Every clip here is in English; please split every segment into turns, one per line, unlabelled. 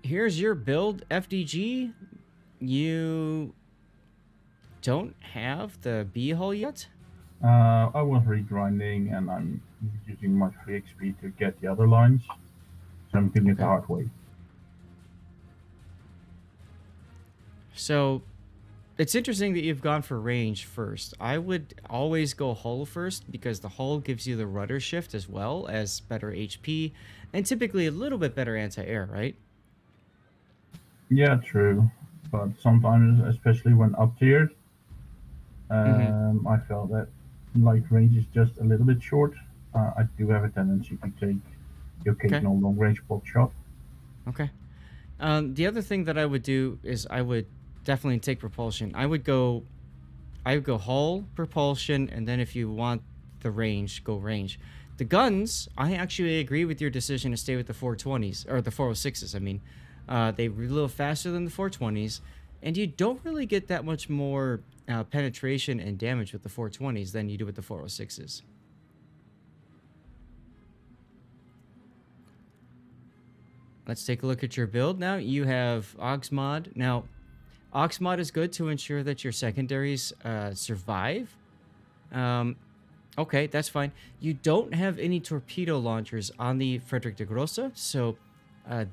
here's your build, FdG. You don't have the B hull yet?
I was regrinding and I'm using my free XP to get the other lines, so I'm doing it the
Okay.
hard way.
So it's interesting that you've gone for range first. I would always go hull first because the hull gives you the rudder shift as well as better HP and typically a little bit better anti-air, right?
Yeah, true. But sometimes, especially when up tiered,
Mm-hmm.
I felt that like range is just a little bit short. I do have a tendency to take the
Okay.
occasional long range pot shot.
Okay. The other thing that I would do is I would definitely take propulsion. I would go hull, propulsion, and then if you want the range, go range. The guns, I actually agree with your decision to stay with the 420s or the 406s. I mean, they were a little faster than the 420s, and you don't really get that much more penetration and damage with the 420s than you do with the 406s. Let's take a look at your build now. You have Oxmod. Now, Oxmod is good to ensure that your secondaries survive. Um, okay, that's fine. You don't have any torpedo launchers on the Frederick de Grosse, so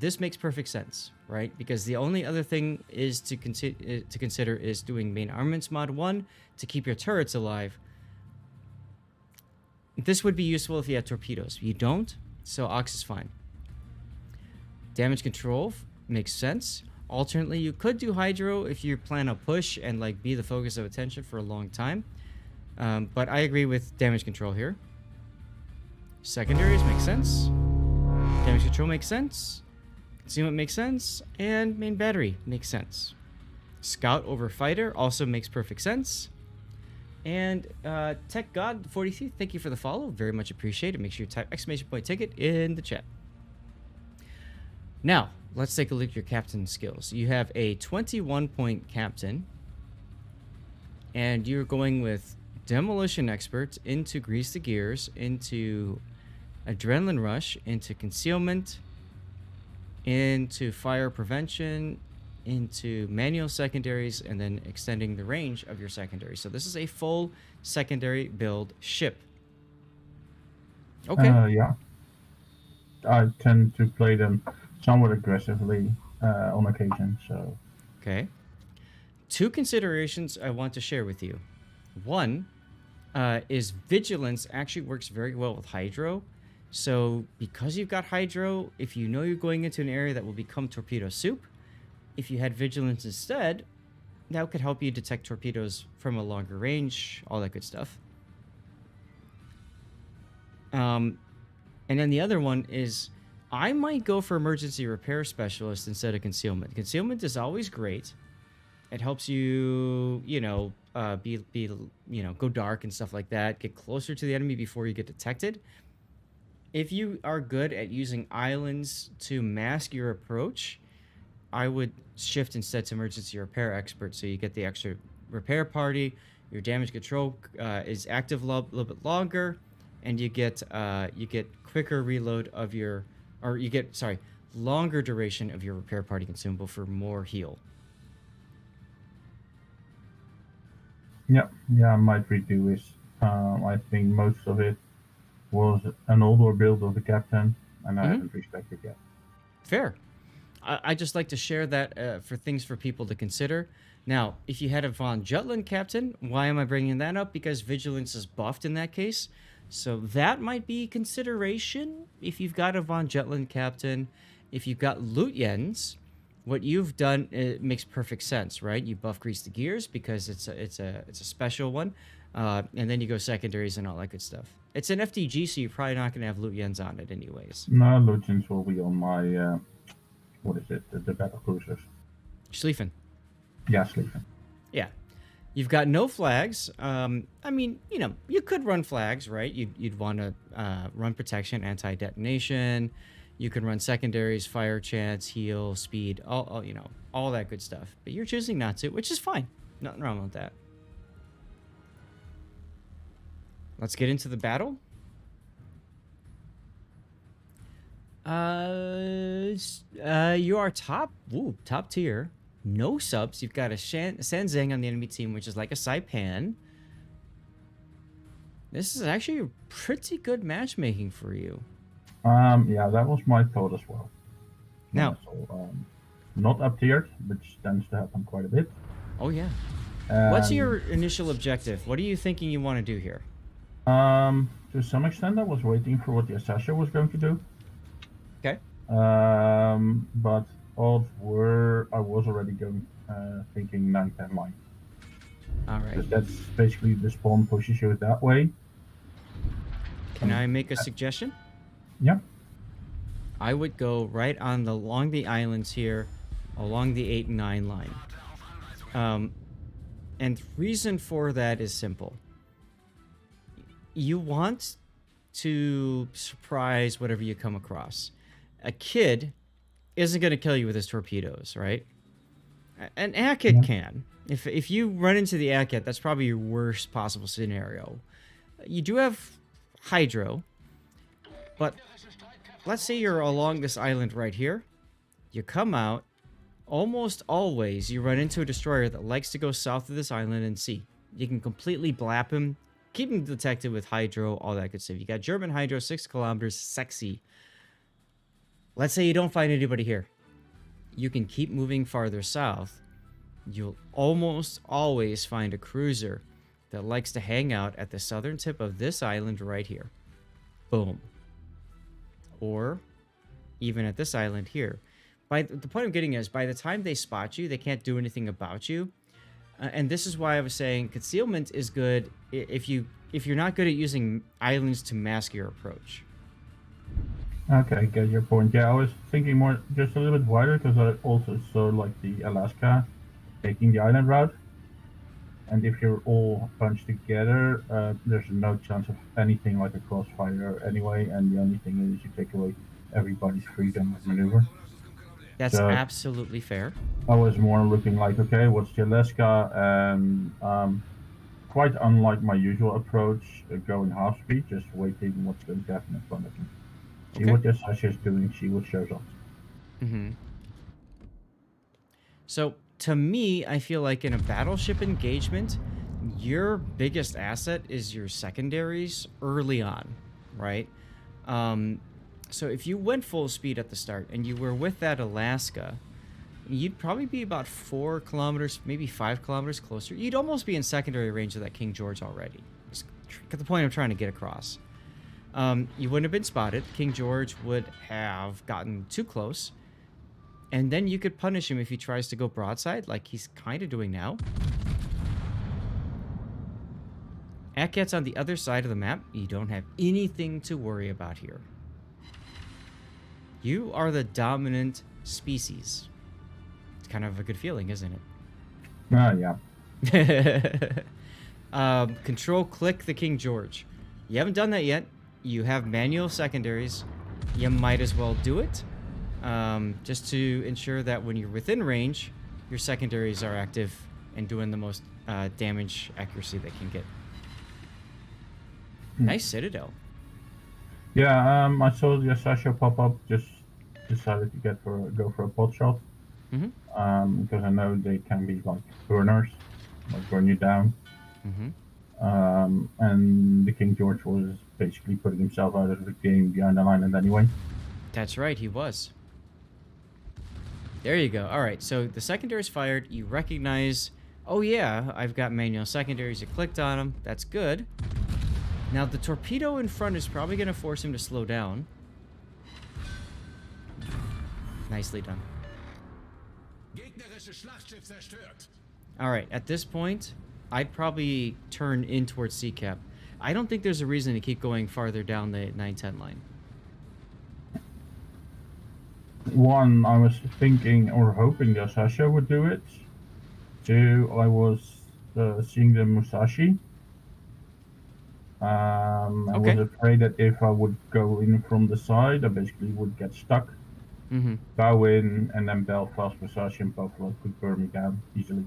this makes perfect sense, right? Because the only other thing is to consider is doing main armaments mod 1 to keep your turrets alive. This would be useful if you had torpedoes. You don't, so Ox is fine. Damage control makes sense. Alternately, you could do Hydro if you plan a push and like be the focus of attention for a long time. But I agree with damage control here. Secondaries make sense. Damage control makes sense. Concealment makes sense. And main battery makes sense. Scout over fighter also makes perfect sense. And Tech God 43, thank you for the follow. Very much appreciated. Make sure you type exclamation point ticket in the chat. Now, let's take a look at your captain skills. You have a 21-point captain, and you're going with Demolition Expert into Grease the Gears, into Adrenaline Rush, into Concealment, into Fire Prevention, into Manual Secondaries, and then extending the range of your secondary. So this is a full secondary build ship. Okay.
Yeah, I tend to play them somewhat aggressively on occasion. So
Okay. Two considerations I want to share with you. One is Vigilance actually works very well with Hydro. So because you've got Hydro, if you know you're going into an area that will become torpedo soup, if you had Vigilance instead, that could help you detect torpedoes from a longer range, all that good stuff. And then the other one is I might go for Emergency Repair Specialist instead of Concealment. Concealment is always great. It helps you, go dark and stuff like that. Get closer to the enemy before you get detected. If you are good at using islands to mask your approach, I would shift instead to Emergency Repair Expert, so you get the extra repair party. Your damage control is active a little bit longer, and you get quicker reload of your, or you get longer duration of your repair party consumable for more heal.
yeah, I might redo this. I think most of it was an older build of the captain, and I
Mm-hmm.
haven't respected yet.
Fair. I just like to share that for things for people to consider. Now, if you had a Von Jutland captain, why am I bringing that up? Because Vigilance is buffed in that case. So that might be consideration if you've got a Von Jutland captain. If you've got Lutyens, what you've done, it makes perfect sense, right? You buff Grease the Gears because it's a special one. And then you go secondaries and all that good stuff. It's an FdG, so you're probably not going to have Lutyens on it anyways.
No, Legends will be on my what is it? The battle cruisers.
Schlieffen.
Yeah, sleeping.
Yeah. You've got no flags. I mean, you could run flags, right? You'd want to run protection, anti-detonation. You can run secondaries, fire chance, heal, speed, all that good stuff. But you're choosing not to, which is fine. Nothing wrong with that. Let's get into the battle. You are top tier. No subs. You've got a Sanzang on the enemy team, which is like a Saipan. This is actually a pretty good matchmaking for you.
Yeah, that was my thought as well.
Now,
So, not up tiered, which tends to happen quite a bit.
oh yeah. What's your initial objective? What are you thinking you want to do here?
To some extent, I was waiting for what the Asashio was going to do.
Okay.
But odds were I was already going thinking 9-10 line.
All right.
Because that's basically the spawn pushes you that way.
Can I make a suggestion?
Yeah.
I would go right on along the islands here, along the 8 and 9 line. And reason for that is simple. You want to surprise whatever you come across. A kid isn't going to kill you with his torpedoes, right? An ACAT can. If you run into the ACAT, that's probably your worst possible scenario. You do have Hydro, but let's say you're along this island right here. You come out. Almost always, you run into a destroyer that likes to go south of this island and see. You can completely blap him, keep him detected with Hydro, all that good stuff. You got German Hydro, 6 kilometers, sexy. Let's say you don't find anybody here. You can keep moving farther south. You'll almost always find a cruiser that likes to hang out at the southern tip of this island right here. Boom. Or even at this island here. The point I'm getting is, by the time they spot you, they can't do anything about you. And this is why I was saying concealment is good if you're not good at using islands to mask your approach.
Okay, get your point. Yeah, I was thinking more just a little bit wider because I also saw like the Alaska taking the island route. And if you're all bunched together, there's no chance of anything like a crossfire anyway. And the only thing is you take away everybody's freedom of maneuver.
That's absolutely fair.
I was more looking like, okay, what's the Alaska? And quite unlike my usual approach, going half speed, just waiting what's going to happen in front of me. See what the Asashio is doing, see what shows up.
Mm-hmm. So, to me, I feel like in a battleship engagement, your biggest asset is your secondaries early on, right? So if you went full speed at the start and you were with that Alaska, you'd probably be about 4 kilometers, maybe 5 kilometers closer. You'd almost be in secondary range of that King George already. It's the point I'm trying to get across. You wouldn't have been spotted. King George would have gotten too close. And then you could punish him if he tries to go broadside, like he's kind of doing now. ACAT's on the other side of the map. You don't have anything to worry about here. You are the dominant species. It's kind of a good feeling, isn't it?
Yeah.
Control click the King George. You haven't done that yet. You have manual secondaries. You might as well do it. Just to ensure that when you're within range, your secondaries are active and doing the most damage accuracy they can get. Nice Citadel.
Yeah, I saw the Asashio pop up. Just decided to go for a pot shot.
Mm-hmm.
Because I know they can be like burners, like burn you down.
Mm-hmm.
And the King George was basically putting himself out of the game behind the island anyway.
That's right, he was. There you go. All right, so the secondary is fired. You recognize, oh yeah, I've got manual secondaries. You clicked on them. That's good. Now, the torpedo in front is probably going to force him to slow down. Nicely done. All right, at this point, I'd probably turn in towards CCAP. I don't think there's a reason to keep going farther down the 910 line.
One, I was thinking or hoping the Asashio would do it. Two, I was seeing the Musashi. I was afraid that if I would go in from the side, I basically would get stuck.
Mm-hmm.
Bow in, and then Belfast, Musashi, and Buffalo could burn me down easily.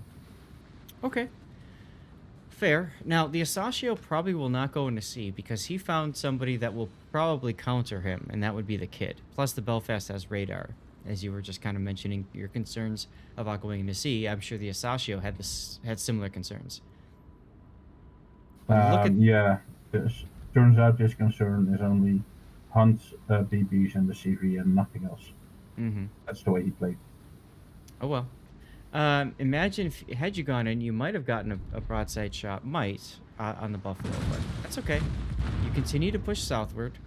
Okay. Fair. Now, the Asashio probably will not go into sea because he found somebody that will probably counter him, and that would be the kid. Plus, the Belfast has radar. As you were just kind of mentioning your concerns about going into sea, I'm sure the Asashio had similar concerns. But look at
Yeah, turns out this concern is only hunt BBs and the CV and nothing else. That's the way he played.
oh well. Imagine if had you gone in, you might have gotten a broadside shot, on the Buffalo, but that's okay. You continue to push southward,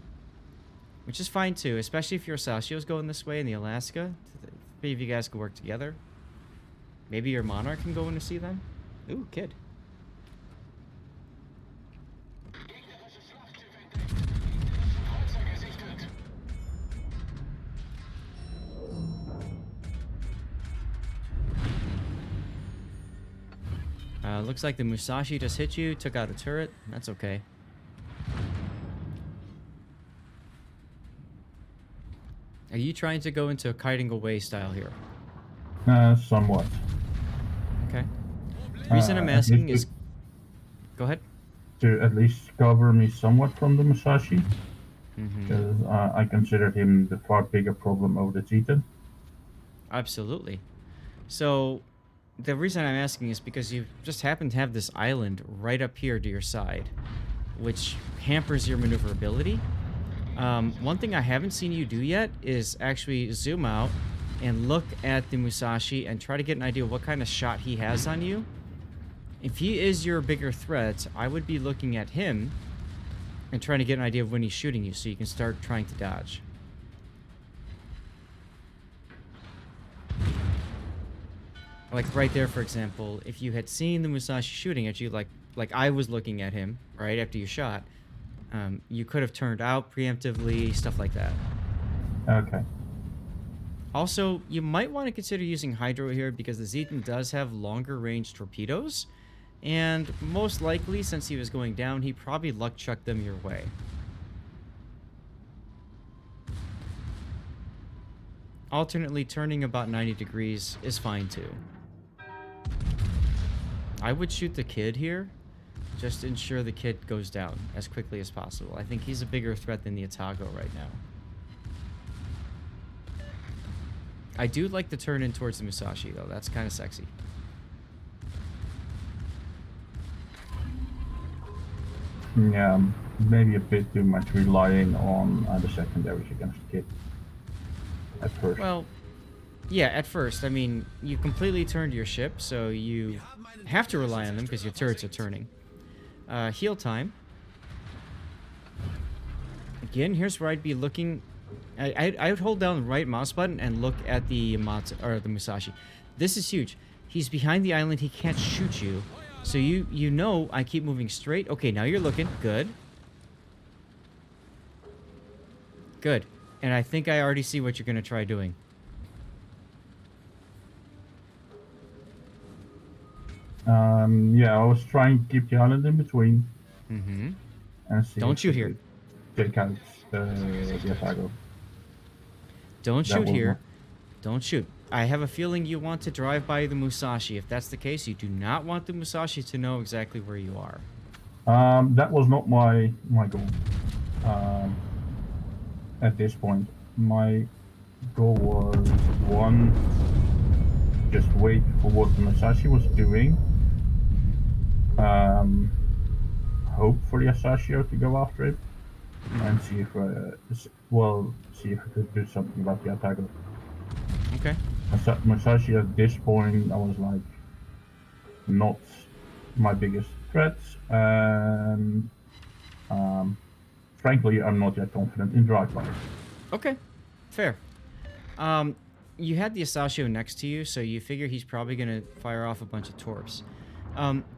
which is fine too, especially if your Asashio's going this way in the Alaska. Three of you guys can work together. Maybe your Monarch can go in to see them. Ooh, kid. Looks like the Musashi just hit you, took out a turret. That's okay. Are you trying to go into a kiting away style here?
Somewhat.
Okay. The reason I'm asking is... Go ahead.
To at least cover me somewhat from the Musashi. Because I consider him the far bigger problem over the Zieten.
Absolutely. So... the reason I'm asking is because you just happen to have this island right up here to your side, which hampers your maneuverability. One thing I haven't seen you do yet is actually zoom out and look at the Musashi and try to get an idea of what kind of shot he has on you. If he is your bigger threat, I would be looking at him and trying to get an idea of when he's shooting you so you can start trying to dodge. Like right there, for example, if you had seen the Musashi shooting at you, like I was looking at him right after you shot, you could have turned out preemptively, stuff like that.
Okay.
Also, you might want to consider using Hydro here because the Zieten does have longer range torpedoes, and most likely, since he was going down, he probably luck chucked them your way. Alternately, turning about 90 degrees is fine too. I would shoot the kid here, just to ensure the kid goes down as quickly as possible. I think he's a bigger threat than the Atago right now. I do like the turn in towards the Musashi, though. That's kind of sexy.
Yeah, maybe a bit too much relying on the secondaries against the kid at first.
Well, yeah, at first. I mean, you completely turned your ship, so you have to rely on them because your turrets are turning. Heal time. Again, here's where I'd be looking. I would hold down the right mouse button and look at the Musashi. This is huge. He's behind the island. He can't shoot you. So you know I keep moving straight. Okay, now you're looking. Good. Good. And I think I already see what you're going to try doing.
Yeah, I was trying to keep the island in between. And see.
Don't shoot here.
Take out the Atago.
Don't shoot here. Don't shoot. I have a feeling you want to drive by the Musashi. If that's the case, you do not want the Musashi to know exactly where you are.
That was not my goal. At this point, my goal was one, just wait for what the Musashi was doing. Hope for the Asashio to go after it, and see if see if I could do something about the Atago.
Okay.
Musashi at this point, I was like, not my biggest threat, and frankly, I'm not yet confident in dry fire.
Okay, fair. You had the Asashio next to you, so you figure he's probably going to fire off a bunch of torps.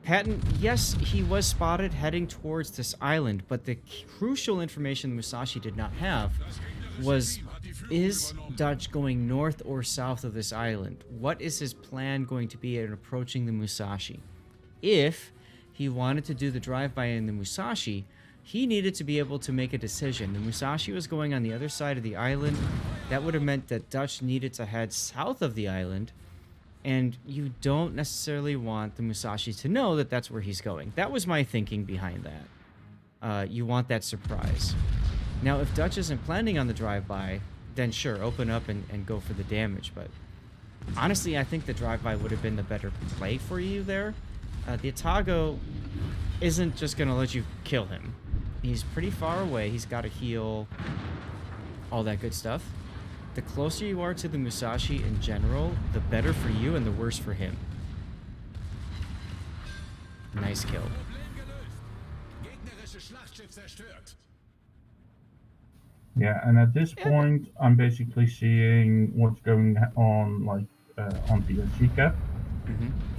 Patton, yes, he was spotted heading towards this island, but the crucial information the Musashi did not have was, is Dutch going north or south of this island? What is his plan going to be in approaching the Musashi? If he wanted to do the drive-by in the Musashi, he needed to be able to make a decision. The Musashi was going on the other side of the island. That would have meant that Dutch needed to head south of the island And you don't necessarily want the Musashi to know that that's where he's going. That was my thinking behind that. You want that surprise. Now, if Dutch isn't planning on the drive-by, then sure, open up and go for the damage. But honestly, I think the drive-by would have been the better play for you there. The Atago isn't just going to let you kill him. He's pretty far away. He's got to heal, all that good stuff. The closer you are to the Musashi in general, the better for you and the worse for him. Nice kill.
Yeah, and at this point, I'm basically seeing what's going on, like, on the sea cap.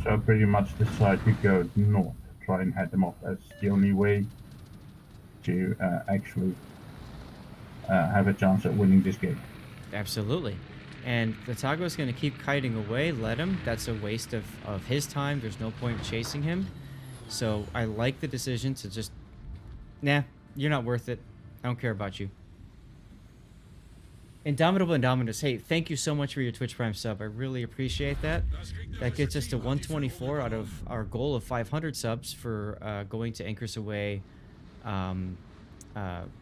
So I pretty much decide to go north, try and head them off. That's the only way to actually have a chance at winning this game.
Absolutely. And the Atago is going to keep kiting away. Let him. That's a waste of his time. There's no point chasing him. So I like the decision to just... Nah, you're not worth it. I don't care about you. Indomitable Indominus, hey, thank you so much for your Twitch Prime sub. I really appreciate that. That gets us to 124 out of our goal of 500 subs for going to Anchors Away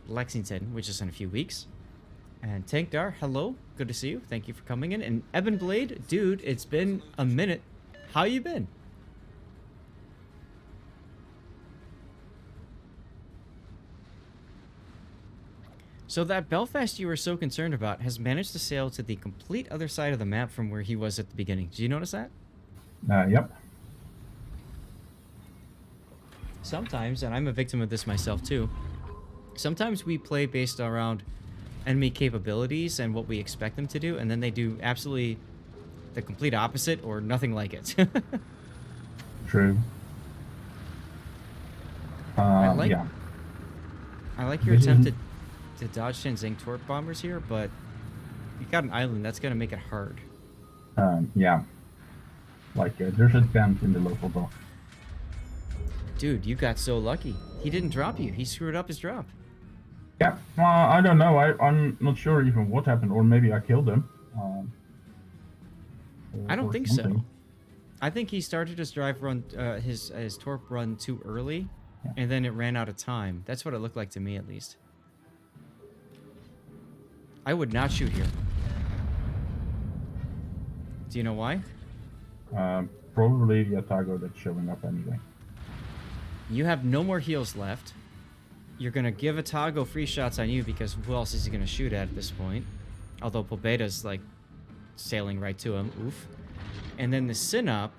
Lexington, which is in a few weeks. And Tankdar, hello. Good to see you. Thank you for coming in. And Eben Blade, dude, it's been a minute. How you been? So that Belfast you were so concerned about has managed to sail to the complete other side of the map from where he was at the beginning. Did you notice that?
Yep.
Sometimes, and I'm a victim of this myself too, sometimes we play based around enemy capabilities and what we expect them to do, and then they do absolutely the complete opposite or nothing like it.
True.
I like your
This
attempt to dodge Shenzhen torp bombers here, but you got an island that's going to make it hard.
Yeah. Like, there's a dent in the local dock.
Dude, you got so lucky. He didn't drop you. He screwed up his drop.
Yeah, I don't know. I'm not sure even what happened, or maybe I killed him.
I don't think
something.
so. I think he started his drive run, his torp run too early, and then it ran out of time. That's what it looked like to me, at least. I would not shoot here. Do you know why?
Probably the Atago that's showing up anyway.
You have no more heals left. You're going to give Atago free shots on you because who else is he going to shoot at this point? Although Pobeta's like sailing right to him. Oof. And then the Sinop,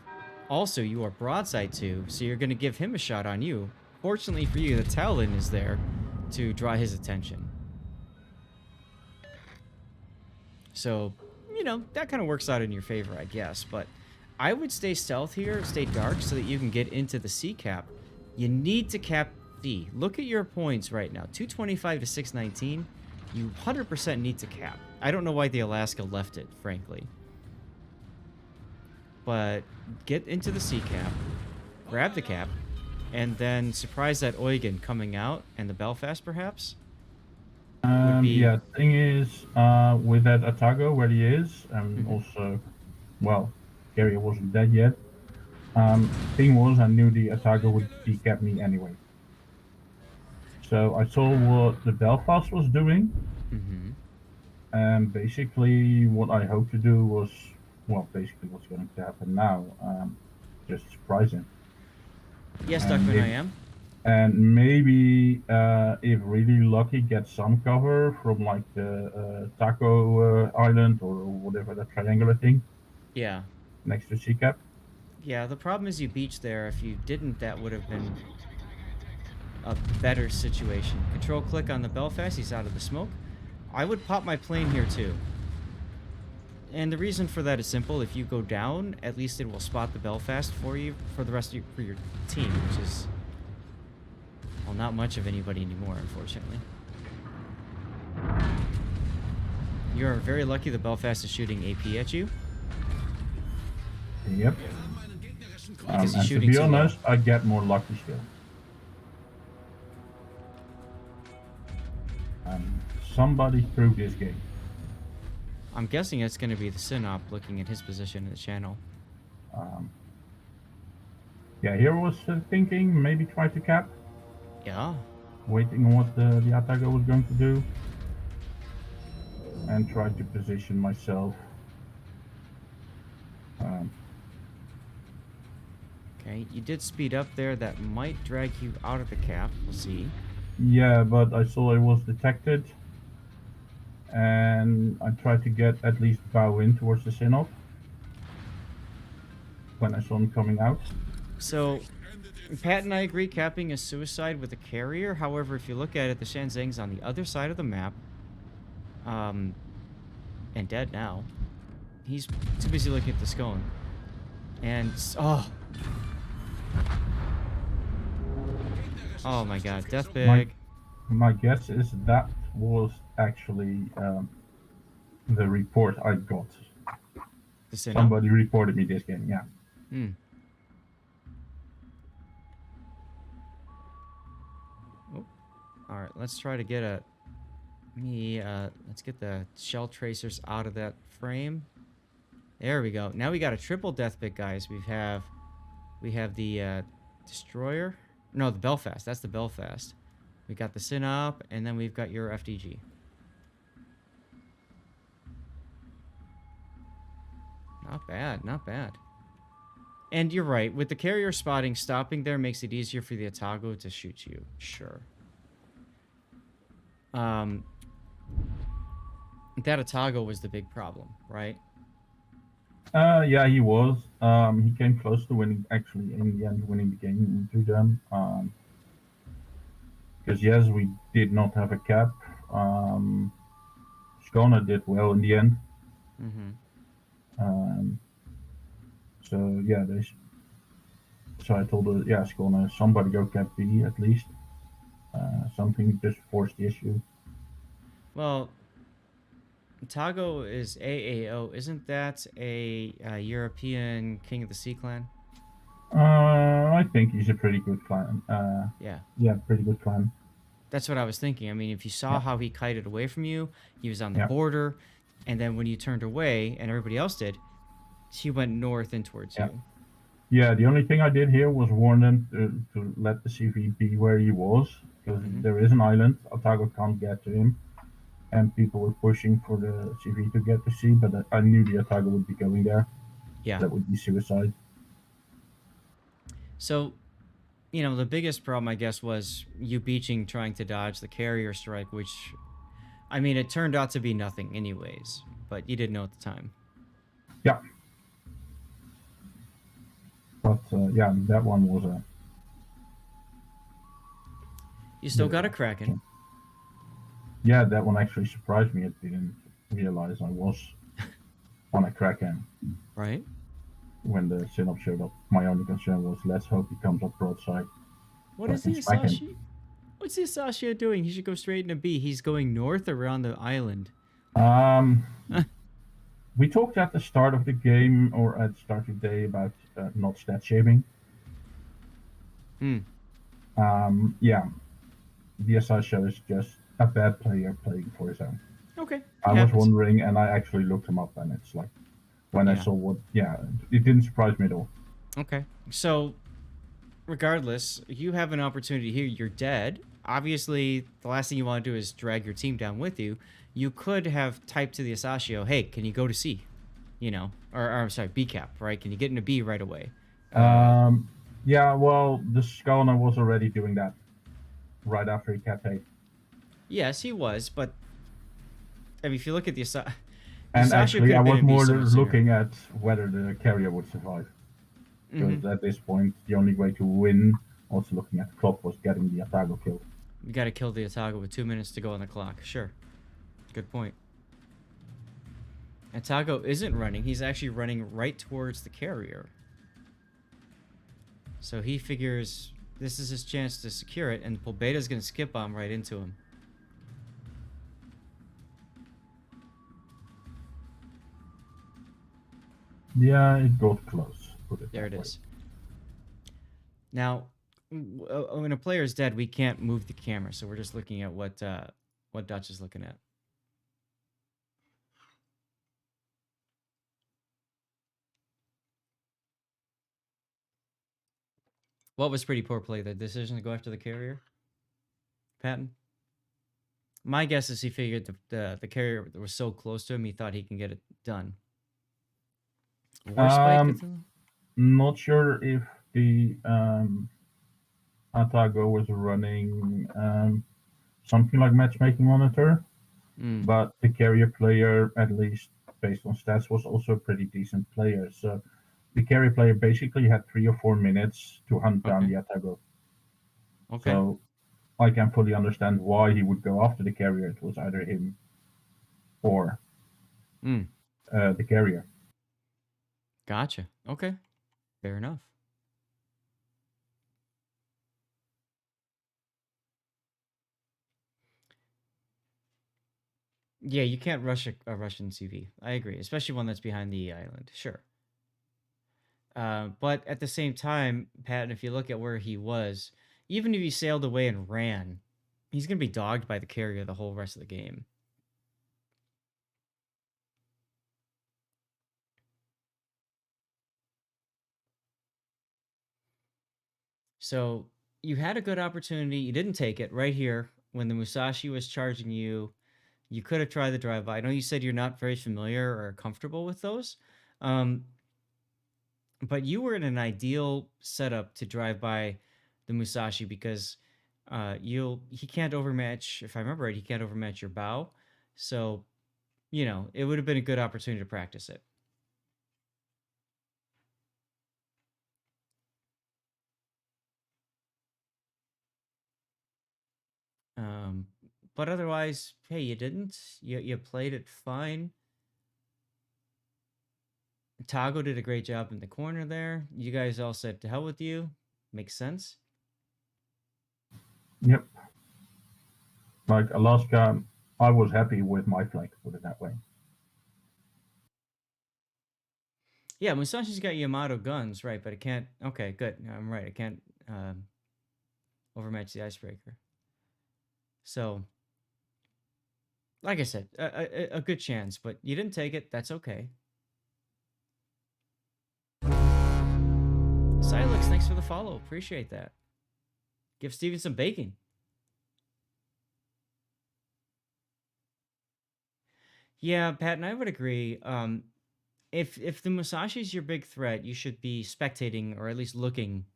also you are broadside to, so you're going to give him a shot on you. Fortunately for you, the Talon is there to draw his attention. So, you know, that kind of works out in your favor, I guess. But I would stay stealth here, stay dark, so that you can get into the C cap. You need to cap D. Look at your points right now. 225 to 619. You 100% need to cap. I don't know why the Alaska left it, frankly. But get into the C cap, grab the cap, and then surprise that Eugen coming out, and the Belfast, perhaps?
Yeah, thing is, with that Atago where he is, and also, well, Gary wasn't dead yet. Thing was, I knew the Atago would decap me anyway. So I saw what the Belfast was doing, and basically what I hoped to do was, well, basically what's going to happen now, just surprise him.
Yes, Duckman, I am.
And maybe, if really lucky, get some cover from like the Taco Island or whatever, that triangular thing.
Yeah.
Next to Sea Cap.
Yeah, the problem is you beach there. If you didn't, that would have been a better situation. Control click on the Belfast. He's out of the smoke. I would pop my plane here too. And the reason for that is simple. If you go down, at least it will spot the Belfast for you for the rest of your team, which is, well, not much of anybody anymore, unfortunately. You're very lucky the Belfast is shooting AP at you.
Yep.
Because he's
and
shooting
to be
too low.
honest, I get more lucky still. Somebody threw this game.
I'm guessing it's going to be the Sinop looking at his position in the channel.
Um, yeah, here was thinking maybe try to cap,
Yeah.
waiting on what the Atago was going to do, and try to position myself. Um,
Okay, you did speed up there. That might drag you out of the cap. We'll see.
yeah, but I saw it was detected, and I tried to get at least bow in towards the Sinop when I saw him coming out.
So, Pat and I agree capping is suicide with a carrier. However, if you look at it, the Shanzhang's on the other side of the map. And dead now. He's too busy looking at the scone. And, oh. Oh my god, death big.
My guess is that was actually the report I got.
The Sinop?
Somebody reported me this game, yeah.
Hmm. Oh. Alright, let's try to get a... let's get the shell tracers out of that frame. There we go. Now we got a triple death bit, guys. We have the destroyer. No, the Belfast. That's the Belfast. We got the Sinop, and then we've got your FdG. Not bad, not bad. And you're right. With the carrier spotting, stopping there makes it easier for the Atago to shoot you. Sure. That Atago was the big problem, right?
Yeah, he was. He came close to winning, actually, in the end, winning the game to them. Because, yes, we did not have a cap. Skona did well in the end.
Mm-hmm.
So, yeah, so I told her, yeah, Skona, somebody go cap B at least. Something just forced the issue.
Well, Atago is AAO. Isn't that a European King of the Sea clan?
I think he's a pretty good clan.
Yeah.
Yeah, pretty good clan.
That's what I was thinking. I mean, if you saw
Yeah.
how he kited away from you, he was on the
Yeah.
border, and then when you turned away, and everybody else did, he went north and towards
Yeah.
you.
Yeah, the only thing I did here was warn them to let the CV be where he was, because there is an island. Atago can't get to him, and people were pushing for the CV to get to sea, but I knew the Atago would be going there.
Yeah.
That would be suicide.
So, you know, the biggest problem, I guess, was you beaching trying to dodge the carrier strike, which, I mean, it turned out to be nothing anyways, but you didn't know at the time.
Yeah. But, yeah, that one was a...
You still got a Kraken.
Yeah, that one actually surprised me. I didn't realize I was on a Kraken.
Right?
When the Sinop showed up, my only concern was, let's hope he comes up broadside.
What is the Asashio? What's the Asashio doing? He should go straight into B. He's going north around the island.
We talked at the start of the game, or at the start of the day, about not stat shaming. Yeah, the Asashio is just a bad player playing for his own.
Okay.
I was wondering, and I actually looked him up, and it's like, when I saw what, it didn't surprise me at all.
Okay. So, regardless, you have an opportunity here. You're dead. Obviously, the last thing you want to do is drag your team down with you. You could have typed to the Asashio, hey, can you go to C? You know, or I'm sorry, B cap, right? Can you get into B right away?
Yeah, well, the Skona was already doing that right after he capped 8.
Yes, he was, but I mean, if you look at the Asashio...
And actually, I was more looking at whether the carrier would survive. Because at this point, the only way to win, also looking at the clock, was getting the Atago killed.
You gotta kill the Atago with 2 minutes to go on the clock. Sure. Good point. Atago isn't running. He's actually running right towards the carrier. So he figures this is his chance to secure it, and Polbeta's gonna skip bomb right into him.
Yeah, it got close.
There it is. Now, when a player is dead, we can't move the camera, so we're just looking at what Dutch is looking at. What was pretty poor play? The decision to go after the carrier, Patton? My guess is he figured the carrier was so close to him, he thought he can get it done. War spike?
Um, Not sure if the Atago was running something like matchmaking monitor,
Mm,
but the carrier player, at least based on stats, was also a pretty decent player. So the carrier player basically had 3 or 4 minutes to hunt down
okay.
the Atago.
Okay.
So I can fully understand why he would go after the carrier. It was either him or
Mm,
the carrier.
gotcha. Okay. Fair enough. Yeah, you can't rush a Russian CV. I agree, especially one that's behind the island. Sure. But at the same time, Pat, if you look at where he was, even if he sailed away and ran, he's going to be dogged by the carrier the whole rest of the game. So you had a good opportunity. You didn't take it right here when the Musashi was charging you. You could have tried the drive by. I know you said you're not very familiar or comfortable with those, um, but you were in an ideal setup to drive by the Musashi because he can't overmatch. If I remember right, he can't overmatch your bow. So it would have been a good opportunity to practice it. Um, but otherwise, hey, you didn't. You played it fine. Tago did a great job in the corner there. You guys all said to hell with you. Makes sense.
Yep. Like Alaska, I was happy with my flank, put it that way.
Yeah, Musashi's got Yamato guns, right? But it can't. Okay, good. I'm right. It can't overmatch the icebreaker. So, like I said, a good chance, but you didn't take it. That's okay. Silex, thanks for the follow. Appreciate that. Give Steven some bacon. Yeah, Pat, and I would agree. If the Musashi's your big threat, you should be spectating or at least looking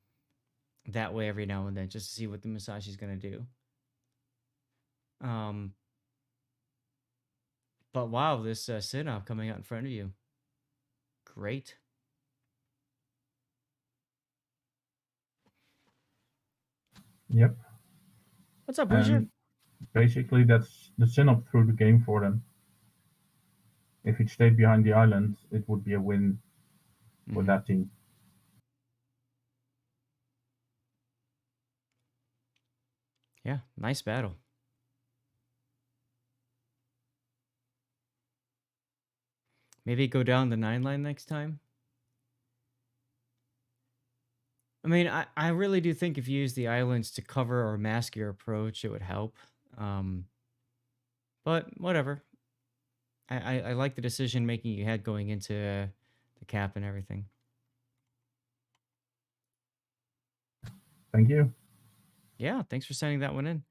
that way every now and then just to see what the Musashi's gonna do. Um, but wow, this Sinop coming out in front of you, great.
Yep.
What's up, Boucher?
And basically, that's the Sinop through the game for them. If it stayed behind the island, it would be a win for
Mm-hmm.
that team.
Yeah, nice battle. Maybe go down the 9 line next time. I mean, I really do think if you use the islands to cover or mask your approach, it would help. Um, but whatever. I like the decision making you had going into the cap and everything.
Thank you.
Yeah, thanks for sending that one in.